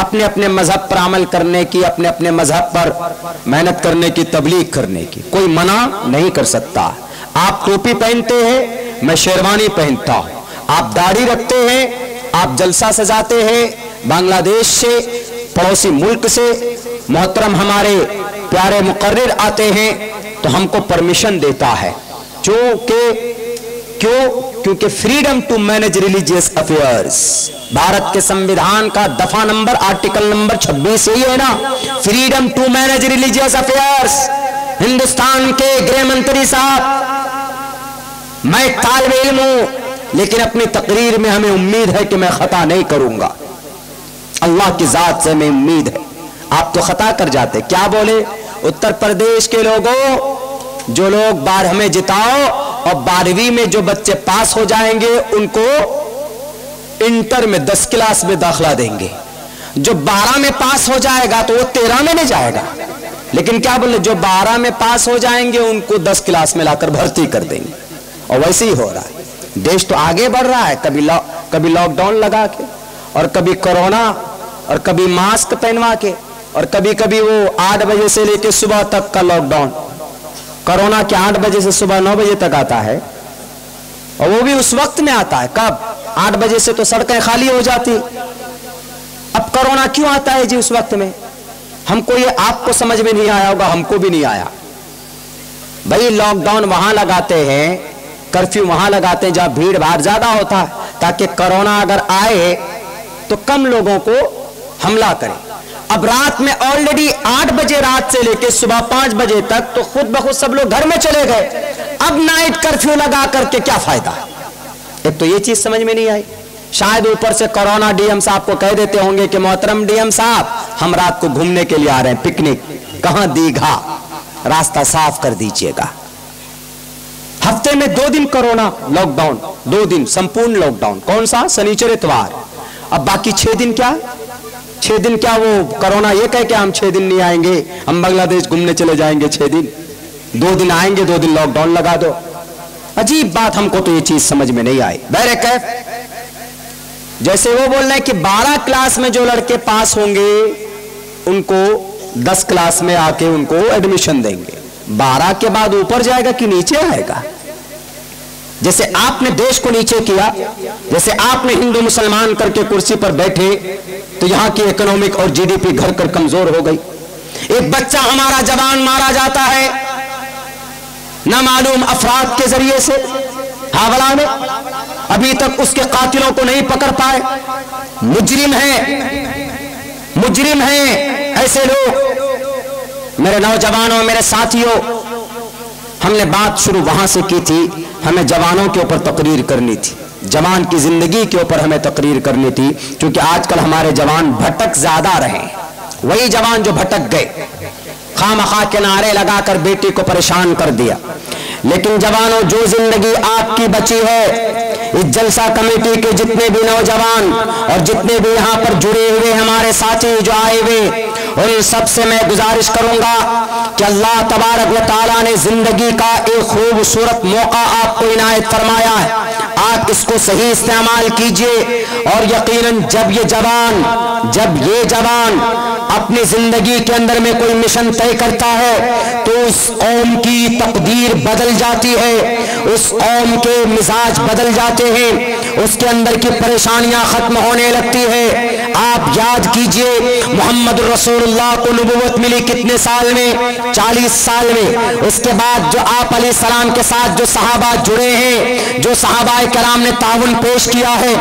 अपने अपने मजहब पर अमल करने की, अपने अपने मजहब पर मेहनत करने की, तबलीग करने की। कोई मना नहीं कर सकता। आप टोपी पहनते हैं, मैं शेरवानी पहनता हूं। आप दाढ़ी रखते हैं, आप जलसा सजाते हैं। बांग्लादेश से, पड़ोसी मुल्क से मोहतरम हमारे प्यारे मुकर्रिर आते हैं तो हमको परमिशन देता है। क्योंकि freedom to manage religious affairs, Bharat के संविधान का दफा नंबर, आर्टिकल नंबर 26 यही है ना, freedom to manage religious affairs. Hindustan के गृह मंत्री साहब, मैं तालिब इल्म हूं, लेकिन अपनी तकरीर में हमें उम्मीद है कि मैं खता नहीं करूंगा। अल्लाह की जात से मैं उम्मीद है। आप तो खता कर जाते। क्या बोले उत्तर प्रदेश के लोगों, जो लोग 12 में जिताओ और 12वीं में जो बच्चे पास हो जाएंगे उनको इंटर में 10 क्लास में दाखिला देंगे। जो 12 में पास हो जाएगा तो वो 13 में नहीं जाएगा। लेकिन क्या बोले, जो 12 में पास हो जाएंगे उनको 10 क्लास में लाकर भर्ती कर देंगे। और वैसे ही हो रहा है। देश तो आगे बढ़ रहा है, कभी लॉकडाउन लगा के, और कभी कोरोना, और कभी मास्क पहनवा के, और कभी कभी वो 8 बजे से लेकर सुबह तक का लॉकडाउन। कोरोना के 8 बजे से सुबह 9 बजे तक आता है, और वो भी उस वक्त में आता है कब, 8 बजे से तो सड़कें खाली हो जाती। अब कोरोना क्यों आता है जी उस वक्त में? हमको ये, आपको समझ में नहीं आया होगा, हमको भी नहीं आया। भाई लॉकडाउन वहां लगाते हैं, कर्फ्यू वहां लगाते हैं जहां भीड़ भाड़ ज्यादा होता है, ताकि कोरोना अगर आए तो कम लोगों को हमला करे। अब रात में ऑलरेडी 8 बजे रात से लेकर सुबह 5 बजे तक तो खुद ब खुद सब लोग घर में चले गए। अब नाइट कर्फ्यू लगा करके क्या फायदा? एक तो ये चीज समझ में नहीं आई। शायद ऊपर से कोरोना डीएम साहब को कह देते होंगे कि मोहतरम डीएम साहब, हम रात को घूमने के लिए आ रहे हैं, पिकनिक, कहां, दीघा, रास्ता साफ कर दीजिएगा। हफ्ते में 2 दिन कोरोना लॉकडाउन, 2 दिन संपूर्ण लॉकडाउन। कौन सा? शनिचर इतवार। अब बाकी 6 दिन क्या? 6 दिन क्या वो कोरोना ये कह के हम 6 दिन नहीं आएंगे, हम बांग्लादेश घूमने चले जाएंगे 6 दिन, 2 दिन आएंगे, 2 दिन लॉकडाउन लगा दो। अजीब बात, हमको तो ये चीज समझ में नहीं आई। बहरे कैफ, जैसे वो बोल रहे हैं कि 12 क्लास में जो लड़के पास होंगे उनको 10 क्लास में आके उनको एडमिशन देंगे। 12 के बाद ऊपर जाएगा कि नीचे आएगा? जैसे आपने देश को नीचे किया, जैसे आपने हिंदू मुसलमान करके कुर्सी पर बैठे, तो यहां की इकोनॉमिक और जीडीपी घर कर कमजोर हो गई। एक बच्चा हमारा जवान मारा जाता है नामालूम अफराद के जरिए से हावड़ा में, अभी तक उसके कातिलों को नहीं पकड़ पाए। मुजरिम है ऐसे लोग। मेरे नौजवानों, मेरे साथियों, हमने बात शुरू वहां से की थी, हमें जवानों के ऊपर तकरीर करनी थी, जवान की जिंदगी के ऊपर हमें तकरीर करनी थी, क्योंकि आजकल हमारे जवान भटक ज्यादा रहे। वही जवान जो भटक गए, खामखा के नारे लगाकर बेटी को परेशान कर दिया। लेकिन जवानों, जो जिंदगी आपकी बची है, इस जलसा कमेटी के जितने भी नौजवान और जितने भी यहाँ पर जुड़े हुए हमारे साथी जो आए हुए, उन सबसे मैं गुजारिश करूंगा कि अल्लाह तबारक व तआला ने जिंदगी का एक खूबसूरत मौका आपको इनायत फरमाया है। आप इसको सही इस्तेमाल कीजिए, और यकीनन जब ये जवान अपनी जिंदगी के अंदर में कोई मिशन तय करता है तो उस कौम की तकदीर बदल जाती है, उस कौम के मिजाज बदल जाते हैं, उसके अंदर की परेशानियां खत्म होने लगती है। आप याद कीजिए, मोहम्मद रसूलुल्लाह को नबूवत मिली कितने साल में? 40 साल में। उसके बाद जो आप अलैहिस्सलाम के साथ जो सहाबा जुड़े हैं, जो सहाबाए कराम ने ताउन पेश किया है,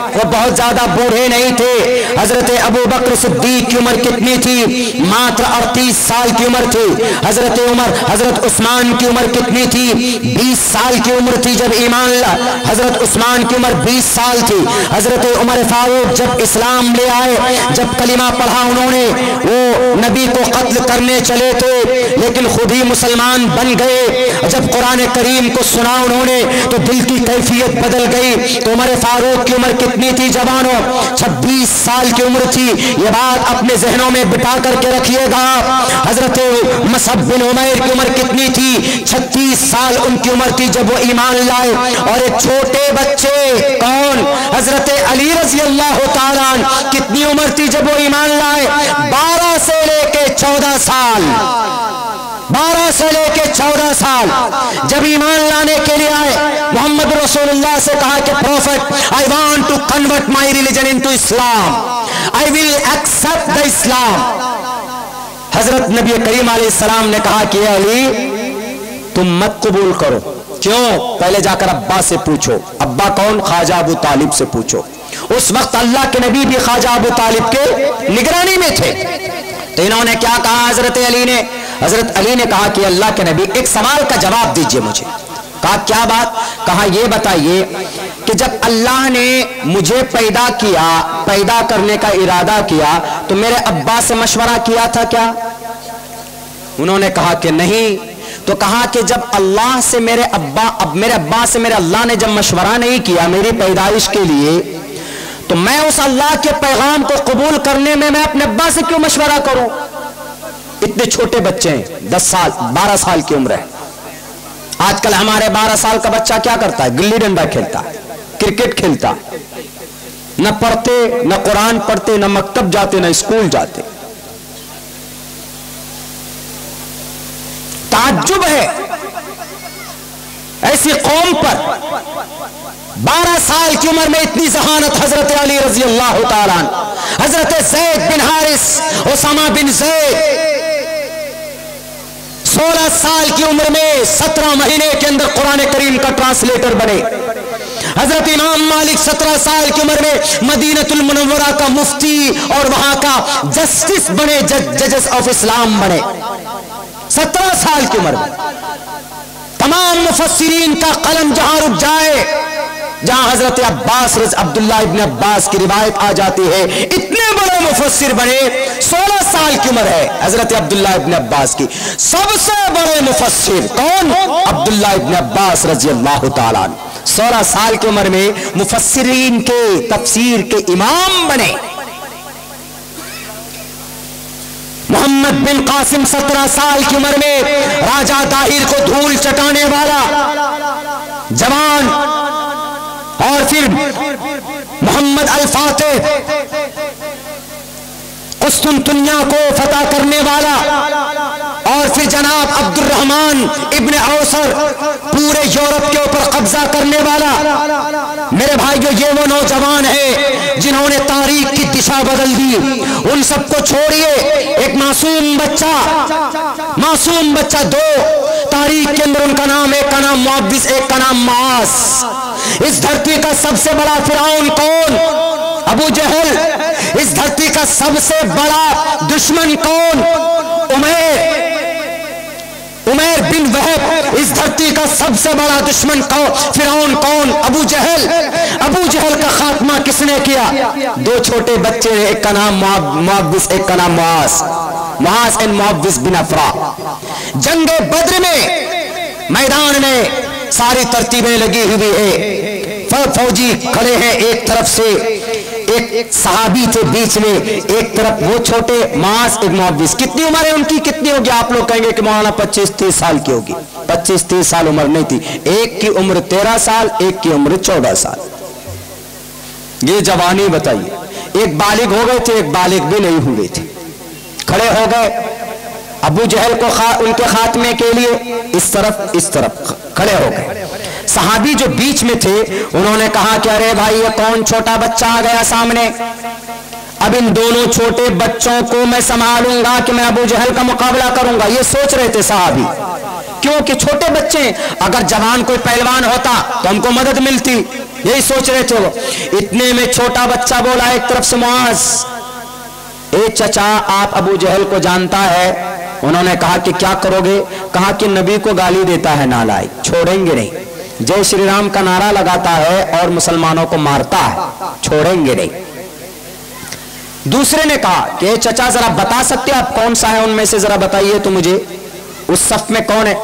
वो बहुत ज्यादा बूढ़े नहीं थे। हजरत अबू बकर सिद्दीक की उम्र कितनी थी? मात्र 38 साल की उम्र थी। हजरत उस्मान की उम्र कितनी थी? 20 साल की उम्र थी जब ईमान ला। हजरत उस्मान की उम्र 20 साल थी। हजरत उमर फारूक जब इस्लाम ले आए, जब कलिमा पढ़ा उन्होंने, वो नबी को कत्ल करने चले थे, लेकिन खुद ही मुसलमान बन गए। जब कुरान करीम को सुना उन्होंने तो दिल की कैफियत बदल गई। तो उमर फारूक की उम्र कितनी थी जवानों? 26 साल की उम्र थी। ये बात अपने जहनों में बिठा करके रखिएगा। हजरत मुसअब बिन उमैर की उम्र कितनी थी? 36 साल उनकी उम्र थी जब वो ईमान लाए। और एक छोटे बच्चे कौन? हजरत अली रज़ी अल्लाह तआला कितनी उम्र थी जब वो ईमान लाए? 12 से लेके 14 साल। 12 से लेके 14 साल जब ईमान लाने के लिए आए, मोहम्मद रसूलुल्लाह से कहा कि prophet, I want to convert my religion into Islam, I will accept the Islam. हजरत नबी करीम अलैहिस्सलाम ने कहा कि अली तुम मत कबूल करो। क्यों? पहले जाकर अब्बा से पूछो। अब्बा कौन? ख्वाजा अबू तालिब से पूछो। उस वक्त अल्लाह के नबी भी ख्वाजा अबू तालिब के निगरानी में थे। तो इन्होंने क्या कहा हजरत अली ने? हजरत अली ने कहा कि अल्लाह के नबी एक सवाल का जवाब दीजिए मुझे। कहा क्या बात? कहा ये बताइए कि जब अल्लाह ने मुझे पैदा किया, पैदा करने का इरादा किया, तो मेरे अब्बा से मशवरा किया था क्या? उन्होंने कहा कि नहीं। तो कहा कि जब अल्लाह से मेरे अब्बा से मेरे अल्लाह ने जब मशवरा नहीं किया मेरी पैदाइश के लिए, तो मैं उस अल्लाह के पैगाम को कबूल करने में मैं अपने अब्बा से क्यों मशवरा करूं? इतने छोटे बच्चे हैं, 10 साल 12 साल की उम्र है। आजकल हमारे 12 साल का बच्चा क्या करता है? गिल्ली डंडा खेलता है, क्रिकेट खेलता है, न पढ़ते, न कुरान पढ़ते, न मकतब जाते, न स्कूल जाते। ताज्जुब है ऐसी कौम पर 12 साल की उम्र में इतनी जहानत। हजरत अली रजी अल्लाह तआला अन्हु, हजरत ज़ैद बिन हारिस, उसामा बिन ज़ैद 16 साल की उम्र में 17 महीने के अंदर कुरान करीम का ट्रांसलेटर बने। हजरत इमाम मालिक 17 साल की उम्र में मदीनतुल मुनव्वरा का मुफ्ती और वहां का जस्टिस बने, जजेस ऑफ इस्लाम बने 17 साल की उम्र में। तमाम मुफस्सिरीन का कलम जहां रुक जाए, जहां हजरत अब्बास अब्दुल्ला इब्न अब्बास की रिवायत आ जाती है, इतने बड़े मुफस्सिर बने। 16 साल की उम्र है हजरत अब्दुल्ला इब्न अब्बास की। सबसे बड़े मुफस्सिर कौन? अब्दुल्ला इब्न अब्बास रजी अल्लाह तआला अन्हु 16 साल की उम्र में मुफस्सिरीन के तफसीर के इमाम बने। मोहम्मद बिन कासिम 17 साल की उम्र में राजा दाहिर को धूल चटाने वाला जवान, और फिर मोहम्मद अल फातेह कुस्तुनतुनिया को फतह करने वाला, और फिर जनाब अब्दुर्रहमान इब्न औसर पूरे यूरोप के ऊपर कब्जा करने वाला। मेरे भाइयों, ये वो नौजवान है जिन्होंने तारीख की दिशा बदल दी। उन सबको छोड़िए, एक मासूम बच्चा 2 तारीख के अंदर उनका नाम, एक का नाम मुअव्विज़, एक का नाम मुआस। इस धरती का सबसे बड़ा फिरौन कौन? अबू जहल। इस धरती का सबसे बड़ा दुश्मन कौन? उमैर बिन वहब। इस धरती का सबसे बड़ा दुश्मन कौन? फिरौन कौन? अबू जहल। अबू जहल का खात्मा किसने किया? 2 छोटे बच्चे, एक का नाम मुअव्विज़, एक का नाम मुआस एंड मुअव्विज़ बिन अफरा। जंगे बद्र में मैदान में सारी तरतीबें लगी हुई है, फौजी खड़े हैं, एक तरफ से एक सहाबी थे बीच में, एक तरफ वो छोटे मुआस, एक मुअव्विज़। कितनी उम्र है उनकी? कितनी होगी? आप लोग कहेंगे कि मौलाना 25-30 साल की होगी। 25-30 साल उम्र नहीं थी। एक की उम्र 13 साल, एक की उम्र 14 साल। ये जवानी बताइए। एक बालिग हो गए थे, एक बालिग भी नहीं हुए थे। खड़े हो गए अबू जहल को उनके खात्मे के लिए इस तरफ खड़े हो गए। सहाबी जो बीच में थे उन्होंने कहा कि अरे भाई, ये कौन छोटा बच्चा आ गया सामने? अब इन दोनों छोटे बच्चों को मैं संभालूंगा कि मैं अबू जहल का मुकाबला करूंगा? ये सोच रहे थे सहाबी, क्योंकि छोटे बच्चे, अगर जवान कोई पहलवान होता तो हमको मदद मिलती, यही सोच रहे थे वो। इतने में छोटा बच्चा बोला एक तरफ से मुआज़, ए चचा, आप अबू जहल को जानता है? उन्होंने कहा कि क्या करोगे? कहा कि नबी को गाली देता है, नालायक, छोड़ेंगे नहीं। जय श्री राम का नारा लगाता है और मुसलमानों को मारता है, छोड़ेंगे नहीं। दूसरे ने कहा कि चचा, जरा बता सकते आप कौन सा है उनमें से, जरा बताइए तो मुझे। उस सफ में कौन है?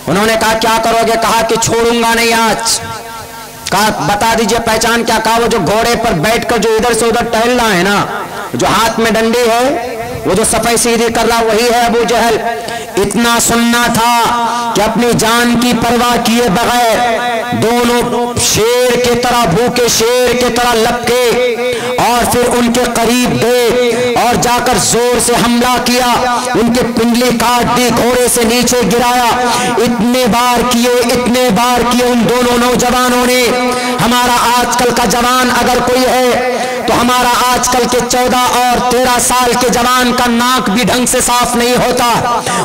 उन्होंने कहा क्या करोगे? कहा कि छोड़ूंगा नहीं आज। कहा बता दीजिए पहचान क्या? कहा वो जो घोड़े पर बैठकर जो इधर से उधर टहल रहा है ना, जो हाथ में डंडी है, वो जो सफाई सीधी कर रहा वही है अबू जहल। इतना सुनना था कि अपनी जान की परवाह किए बगैर दोनों शेर के तरह, भूखे शेर के तरह लपके और फिर उनके करीब गए और जाकर जोर से हमला किया, उनके पिंडली काट दी, घोड़े से नीचे गिराया। इतने बार किए उन दोनों नौजवानों ने। हमारा आजकल का जवान अगर कोई है तो हमारा आजकल के 14 और 13 साल के जवान का नाक भी ढंग से साफ नहीं होता,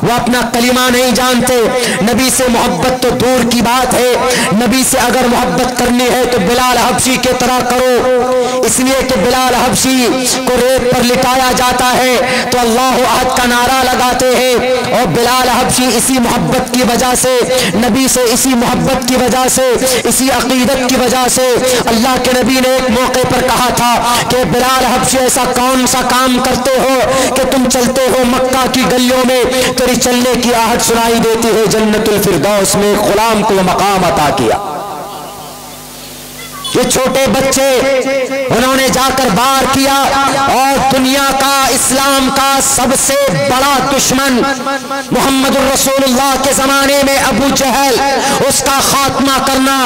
वो अपना कलिमा नहीं जानते। नबी से मोहब्बत तो दूर की बात है, नबी से अगर मोहब्बत करनी है तो बिलाल हबशी के तरह करो। इसलिए कि बिलाल हबशी को रेत पर लिटाया जाता है तो अल्लाह अहद का नारा लगाते हैं, और बिलाल हबशी इसी मोहब्बत की वजह से, नबी से इसी मोहब्बत की वजह से, इसी अकीदत की वजह से अल्लाह के नबी ने एक मौके पर कहा था कि बिलाल हबशी ऐसा कौन सा काम करते हो कि तुम चलते हो मक्का की गलियों में, तेरी चलने की आहट सुनाई देती है जन्नतुल फिरदौस में। गुलाम को मकाम अता किया। ये छोटे बच्चे उन्होंने जाकर वार किया, और दुनिया का, इस्लाम का सबसे बड़ा दुश्मन मोहम्मद रसूलुल्लाह के जमाने में अबू जहल, उसका खात्मा करना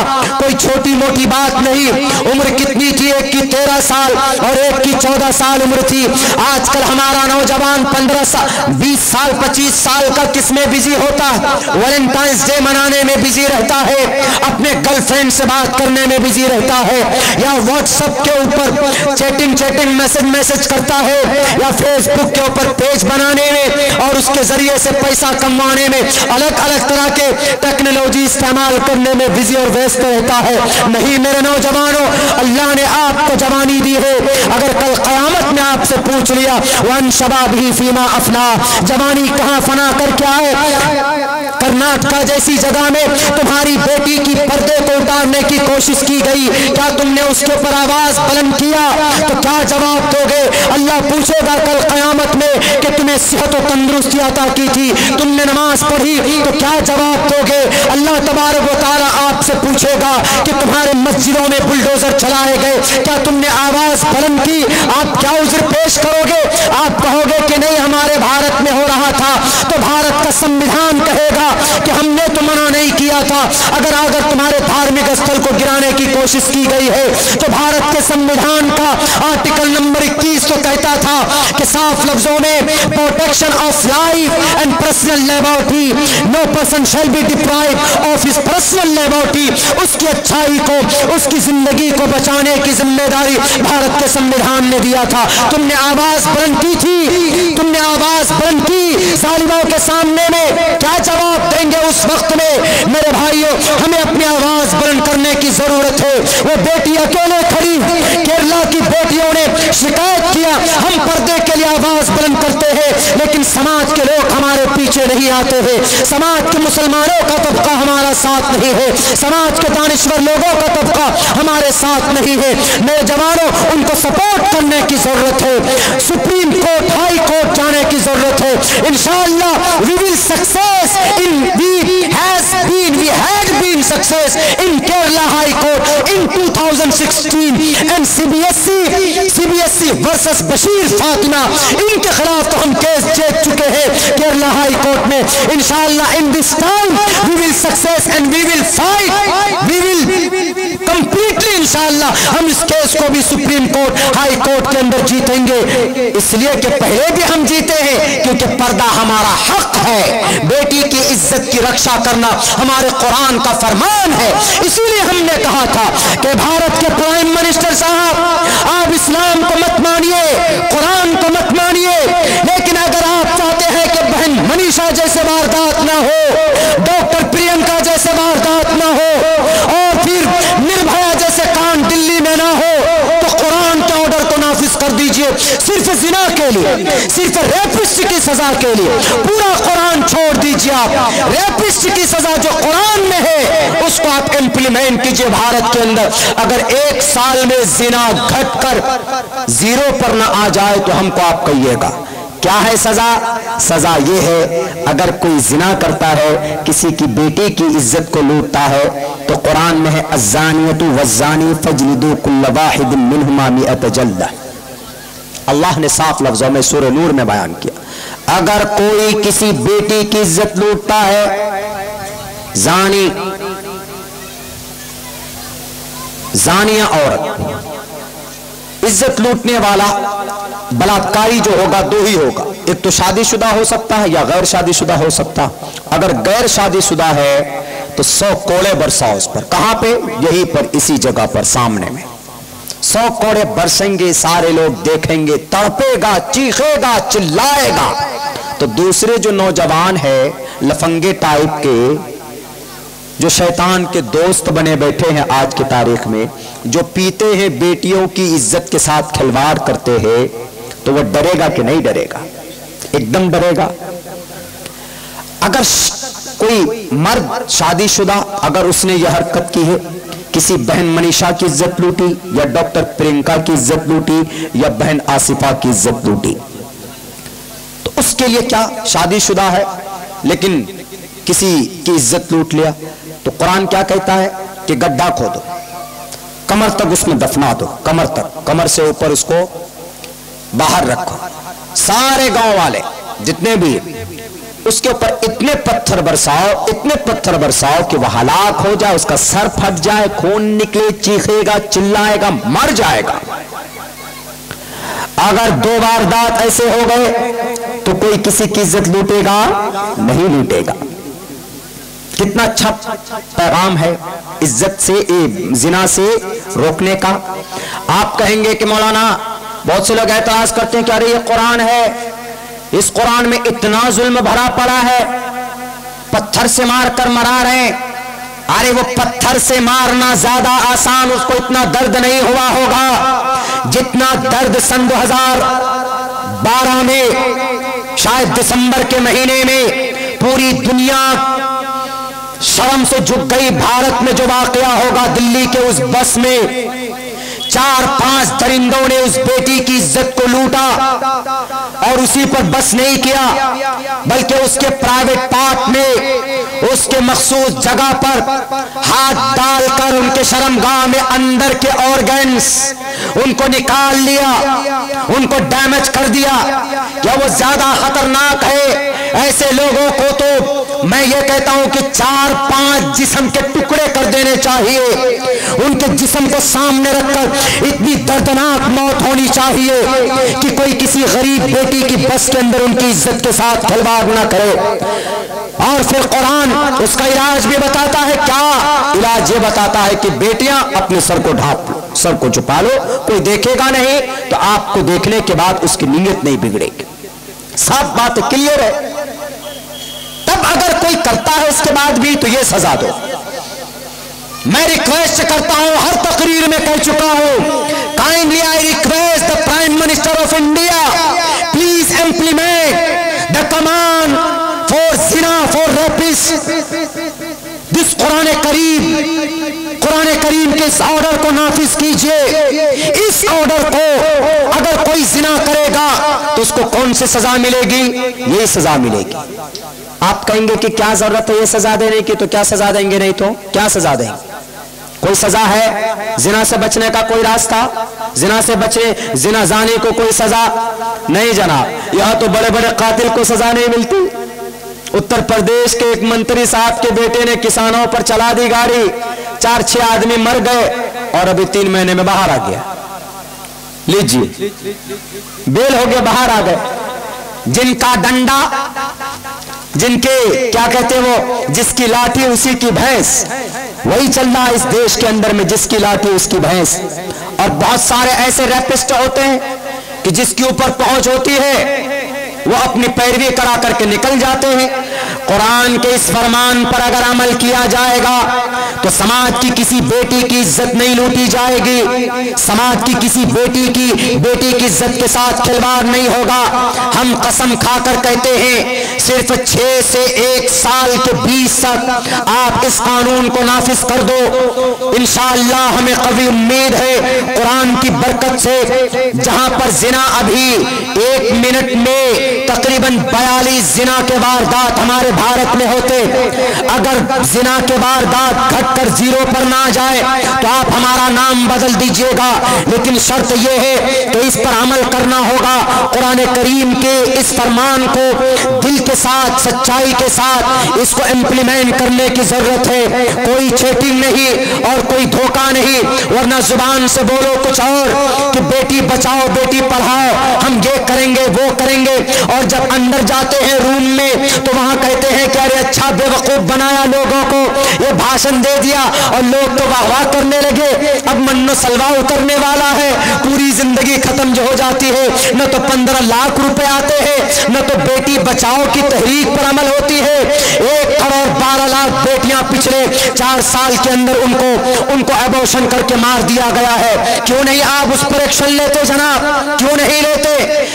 कोई छोटी मोटी बात नहीं। उम्र कितनी थी? एक की 13 साल और एक की 14 साल उम्र थी। आजकल हमारा नौजवान 15 साल, 20 साल, 25 साल का किसमें बिजी होता है? वैलेंटाइंस डे मनाने में बिजी रहता है, अपने गर्लफ्रेंड से बात करने में बिजी रहता है, या व्हाट्सएप के ऊपर चैटिंग मैसेज करता है, या फेसबुक के ऊपर पेज बनाने में और उसके जरिए से पैसा कमाने में, अलग अलग तरह के टेक्नोलॉजी इस्तेमाल करने में बिजी और व्यस्त रहता है। नहीं मेरे नौजवानों, अल्लाह ने आपको जवानी दी है। अगर कल कयामत में आपसे पूछ लिया वन शबाबी फीमा अफना, जवानी कहाँ फना कर क्या है? कर्नाटका जैसी जगह में तुम्हारी बेटी की पर्दे को उतारने की कोशिश की गई, क्या तुमने उसके ऊपर आवाज बुलंद किया? तो क्या जवाब दोगे? अल्लाह पूछेगा कल कयामत में कि तुम्हें सेहत और तंदुरुस्ती अता की थी, तुमने नमाज पढ़ी, तो क्या जवाब दोगे? अल्लाह तबारक व तआला आपसे पूछेगा कि तुम्हारे मस्जिदों में बुलडोजर चलाए गए, क्या तुमने आवाज बुलंद की? आप क्या उज्र पेश करोगे? आप कहोगे कि नहीं हमारे भारत में हो रहा था, तो भारत का संविधान कहेगा कि हमने तो मना नहीं किया था। अगर तुम्हारे धार्मिक स्थल को गिराने की कोशिश की गई है तो भारत के संविधान का आर्टिकल नंबर 21 तो कहता था कि साफ लफ्जों में protection of life and personal liberty, no person shall be deprived of his personal liberty. उसकी अच्छाई को, उसकी जिंदगी को बचाने की जिम्मेदारी भारत के संविधान ने दिया था। तुमने आवाज बुलंद की थी, तुमने आवाज बुलंद की जालिमों के सामने में, क्या जवाब देंगे उस वक्त में? मेरे भाइयों, हमें अपनी आवाज बुलंद करने की जरूरत है। वो बेटी अकेले खड़ी, केरला की बेटियों ने शिकायत किया हम पर्दे के लिए आवाज बुलंद करते हैं लेकिन समाज के लोग हमारे पीछे नहीं आते हैं, समाज के मुसलमानों का तबका हमारा साथ नहीं है, समाज के दानिश्वर लोगों का तबका हमारे साथ नहीं है। मेरे जवानों, उनको सपोर्ट करने की जरूरत है, सुप्रीम कोर्ट, हाई कोर्ट जाने की जरूरत है। इंशाअल्लाह we will success in, we had been success in Kerala High Court in 2016 and CBSE versus Bashir Fatima, इनके खिलाफ तो हम केस जीत चुके हैं केरला हाई कोर्ट में। इंशाअल्लाह in this time we will success and we will fight, we will completely इंशाअल्लाह हम इस केस को भी सुप्रीम कोर्ट, हाई कोर्ट के अंदर जीतेंगे। इसलिए कि पहले भी हम जीते हैं क्योंकि पर्दा हमारा हक है, बेटी की इज्जत की रक्षा करना हमारे कुरान का फरमान है। इसीलिए हमने कहा था कि भारत के प्राइम मिनिस्टर साहब, आप इस्लाम को मत मानिए, कुरान को मत मानिए, लेकिन अगर आप चाहते हैं कि बहन मनीषा जैसे वारदात ना हो, डॉक्टर प्रियंका जैसे वारदात ना हो और फिर निर्भया जैसे कांड दिल्ली में ना हो, तो कुरान के ऑर्डर को नाफिज कर दीजिए। सिर्फ जिना के लिए, सिर्फ रेपिस्ट की सजा के लिए पूरा कुरान छोड़ दीजिए। आप रेपिस्ट की सजा जो कुरान में है उसको आप इंप्लीमेंट कीजिए भारत के अंदर। अगर एक साल में जिना घटकर 0 पर ना आ जाए तो हमको आप कहिएगा, क्या है सजा? सजा ये है, अगर कोई जिना करता है, किसी की बेटी की इज्जत को लूटता है, तो कुरान में है अज़्ज़ानियतु वज़्ज़ानी फजलिदू कुल्ल वाहिदिन मिनहुमा मिअत जल्दा। अल्लाह ने साफ लफ्जों में सूरह नूर में बयान किया, अगर कोई किसी बेटी की इज्जत लूटता है, जानी जानिया औरत, इज्जत लूटने वाला बलात्कारी जो होगा दो ही होगा, एक तो शादीशुदा हो सकता है या गैर शादीशुदा हो सकता। अगर गैर शादीशुदा है तो 100 कोड़े बरसाओ उस पर। कहां पे? यहीं पर, इसी जगह पर सामने में 100 कोड़े बरसेंगे, सारे लोग देखेंगे, तड़पेगा, चीखेगा, चिल्लाएगा। तो दूसरे जो नौजवान है लफंगे टाइप के, जो शैतान के दोस्त बने बैठे हैं आज की तारीख में, जो पीते हैं, बेटियों की इज्जत के साथ खिलवाड़ करते हैं, तो वह डरेगा कि नहीं डरेगा? एकदम डरेगा। अगर कोई मर्द शादीशुदा अगर उसने यह हरकत की है, किसी बहन मनीषा की इज्जत लूटी, या डॉक्टर प्रियंका की इज्जत लूटी, या बहन आसिफा की इज्जत लूटी, तो उसके लिए क्या? शादीशुदा है लेकिन किसी की इज्जत लूट लिया, तो कुरान क्या कहता है कि गड्ढा खोदो, कमर तक उसमें दफना दो, कमर तक, कमर से ऊपर उसको बाहर रखो, सारे गांव वाले जितने भी, उसके ऊपर इतने पत्थर बरसाओ, इतने पत्थर बरसाओ कि वह हलाक हो जाए, उसका सर फट जाए, खून निकले, चीखेगा, चिल्लाएगा, मर जाएगा। अगर 2 वारदात ऐसे हो गए तो कोई किसी की इज्जत लूटेगा? नहीं लूटेगा। कितना अच्छा पैगाम है इज्जत से, जिना से रोकने का। आप कहेंगे कि मौलाना, बहुत से लोग एतराज करते हैं कि अरे ये कुरान है, इस कुरान में इतना जुल्म भरा पड़ा है, पत्थर से मारकर मरा रहे हैं। अरे वो पत्थर से मारना ज्यादा आसान, उसको इतना दर्द नहीं हुआ होगा जितना दर्द सन 2012 में, शायद दिसंबर के महीने में पूरी दुनिया शर्म से झुक गई। भारत में जो वाकया होगा, दिल्ली के उस बस में 4-5 दरिंदों ने उस बेटी की इज्जत को लूटा, और उसी पर बस नहीं किया बल्कि उसके प्राइवेट पार्ट में, उसके मखसूस जगह पर हाथ डालकर उनके शर्मगाह में अंदर के ऑर्गन्स उनको निकाल लिया, उनको डैमेज कर दिया। क्या वो ज्यादा खतरनाक है? ऐसे लोगों को तो मैं ये कहता हूं कि 4-5 जिस्म के टुकड़े कर देने चाहिए, उनके जिस्म को सामने रखकर इतनी दर्दनाक मौत होनी चाहिए कि कोई किसी गरीब बेटी की बस के अंदर उनकी इज्जत के साथ खिलवाड़ ना करे। और फिर कुरान उसका इलाज भी बताता है। क्या इलाज? ये बताता है कि बेटियां अपने सर को ढांप लो, सर को छुपा लो, कोई देखेगा नहीं, तो आपको देखने के बाद उसकी नीयत नहीं बिगड़ेगी। सब बात क्लियर है। तब अगर कोई करता है उसके बाद भी, तो ये सजा दो। मैं रिक्वेस्ट करता हूं, हर तकरीर में कह चुका हूं, kindly I request the prime minister of India, please implement the command for जिना फॉर रेपिस्ट, दिस कुरान करीम के इस ऑर्डर को नाफिज कीजिए। इस ऑर्डर को अगर कोई जिना करेगा तो उसको कौन सी सजा मिलेगी? यही सजा मिलेगी। आप कहेंगे कि क्या जरूरत है ये सजा देने की, तो क्या सजा देंगे? नहीं तो क्या सजा देंगे? कोई सजा है? जिना से बचने का कोई रास्ता? जिना से बचे, जिना जाने को कोई सजा नहीं जनाब। यहां तो बड़े बड़े कातिल को सजा नहीं मिलती। उत्तर प्रदेश के एक मंत्री साहब के बेटे ने किसानों पर चला दी गाड़ी, 4-6 आदमी मर गए और अभी 3 महीने में बाहर आ गया। लीजिए, बेल हो गया, बाहर आ गए। जिनका डंडा, जिनके क्या कहते हैं वो, जिसकी लाठी उसी की भैंस, वही चल रहा है इस देश के अंदर में, जिसकी लाठी उसकी भैंस। और बहुत सारे ऐसे रैपिस्ट होते हैं कि जिसके ऊपर पहुंच होती है वो अपनी पैरवी करा करके निकल जाते हैं। कुरान के इस फरमान पर अगर अमल किया जाएगा तो समाज की किसी बेटी की इज्जत नहीं लूटी जाएगी, समाज की किसी बेटी की इज्जत के साथ खिलवाड़ नहीं होगा। हम कसम खाकर कहते हैं सिर्फ 6 से 1 साल के बीच तक आप इस कानून को नाफिज कर दो, इंशाअल्लाह हमें कभी उम्मीद है कुरान की बरकत से, जहां पर जिना अभी 1 मिनट में तकरीबन 42 जिना के वारदात हमारे भारत में होते, अगर जिना के वारदात घटकर 0 पर ना जाए तो आप हमारा नाम बदल दीजिएगा, लेकिन शर्त यह है कि इस पर अमल करना होगा। कुरान करीम के इस फरमान को दिल के साथ, सच्चाई के साथ इसको इम्प्लीमेंट करने की जरूरत है। कोई चीटिंग नहीं और कोई धोखा नहीं, वरना जुबान से बोलो कुछ और कि बेटी बचाओ बेटी पढ़ाओ, हम ये करेंगे वो करेंगे, और जब अंदर जाते हैं रूम में तो वहां कहते हैं कि अरे अच्छा बेवकूफ बनाया लोगों को, ये भाषण दे दिया और लोग तो वाह वाह करने लगे, अब मन्नो सलवा उतरने वाला है, पूरी जिंदगी खत्म जो हो जाती है। न तो 15 लाख रुपए आते हैं, न तो बेटी बचाओ की तहरीक पर अमल होती है। 1 करोड़ 12 लाख बेटियां पिछले 4 साल के अंदर उनको एबॉर्शन करके मार दिया गया है। क्यों नहीं आप उस पर एक्शन लेते जनाब, क्यों नहीं लेते?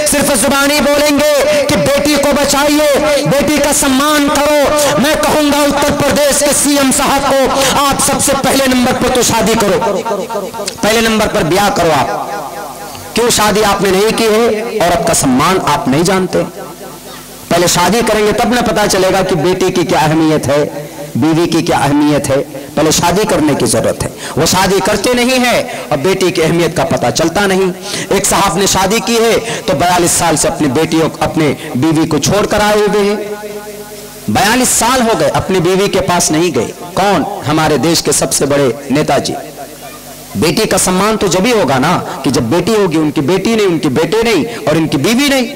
सिर्फ जुबानी बोलेंगे कि बेटी को बचाइए, बेटी का सम्मान करो। मैं कहूंगा उत्तर प्रदेश के सीएम साहब को, आप सबसे पहले नंबर पर तो शादी करो, पहले नंबर पर ब्याह करो। आप क्यों शादी आपने नहीं की है? औरत का सम्मान आप नहीं जानते। पहले शादी करेंगे तब ना पता चलेगा कि बेटी की क्या अहमियत है, बीवी की क्या अहमियत है। पहले शादी करने की जरूरत है। वो शादी करते नहीं है और बेटी की अहमियत का पता चलता नहीं। एक साहब ने शादी की है तो 42 साल से अपनी बेटियों, अपने बीवी को छोड़कर आए हुए हैं। 42 साल हो गए अपनी बीवी के पास नहीं गए। कौन? हमारे देश के सबसे बड़े नेताजी। बेटी का सम्मान तो जब ही होगा ना कि जब बेटी होगी, उनकी बेटी नहीं, उनके बेटे नहीं और इनकी बीवी नहीं।